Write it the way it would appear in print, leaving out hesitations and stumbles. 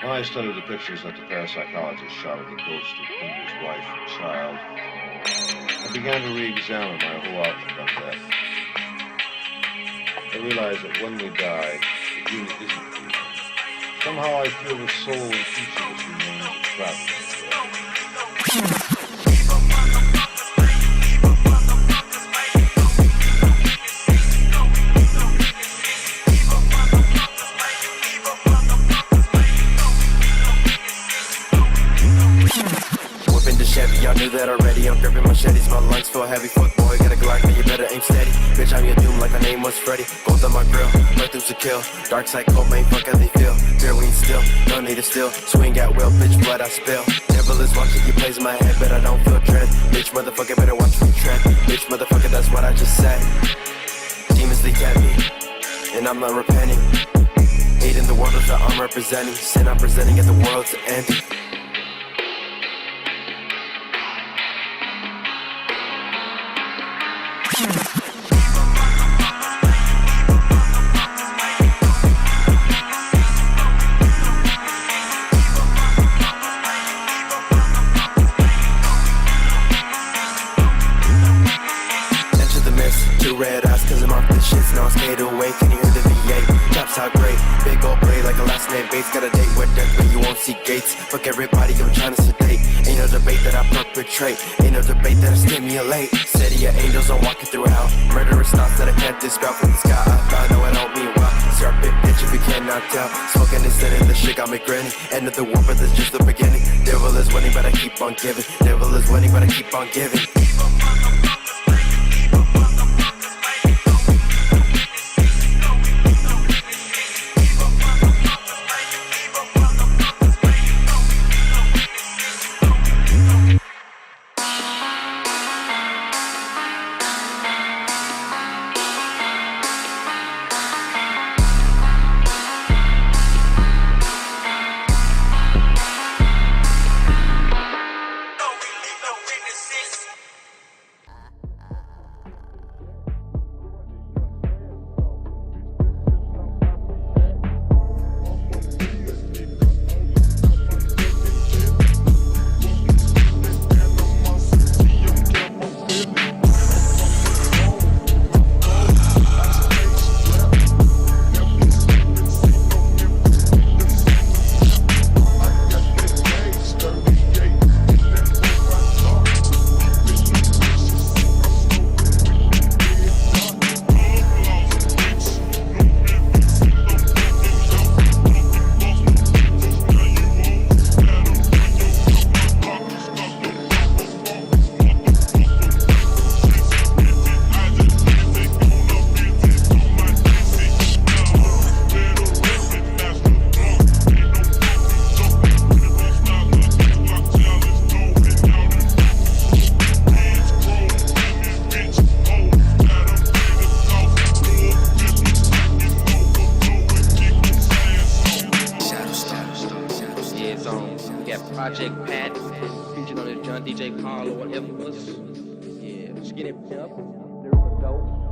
When I studied the pictures that the parapsychologist shot of the ghost of Indra's wife and child, I began to re-examine my whole outlook on death. I realized that when we die, the unit isn't human. Somehow I feel the soul in each of us remains a traveler. Y'all knew that already, I'm gripping machetes, my lungs feel heavy. Fuck boy, got a Glock, man, you better aim steady. Bitch, I'm your doom like my name was Freddy. Gold on my grill, right through's a kill. Dark side cold, man, fuck how they feel. Beer, we ain't still, no need to steal. Swing at will, bitch, blood I spill. Devil is watching, you plays in my head, but I don't feel dread. Bitch, motherfucker, better watch me tread. Bitch, motherfucker, that's what I just said. Demons, they get me, and I'm not repenting. Hate in the world is that I'm representing. Sin I'm presenting at the world's end. Red eyes cause I'm off the shits, now I'm scared away. Can you hear the V8? Chops out great, big old blade like a last name Bates. Got a date with death but you won't see gates. Fuck everybody, I'm trying to sedate. Ain't no debate that I perpetrate, ain't no debate that I stimulate. City of angels, I'm walking through hell. Murderous thoughts that I can't dispel from the sky. I know I don't mean well. Serpent bitch if you cannot tell. Smoking instead of the shit got me grinning. End of the war but that's just the beginning. Devil is winning but I keep on giving. Devil is winning but I keep on giving. Project Pat, featured on this John DJ Paul or whatever it was. Yeah, just get it up. There we go.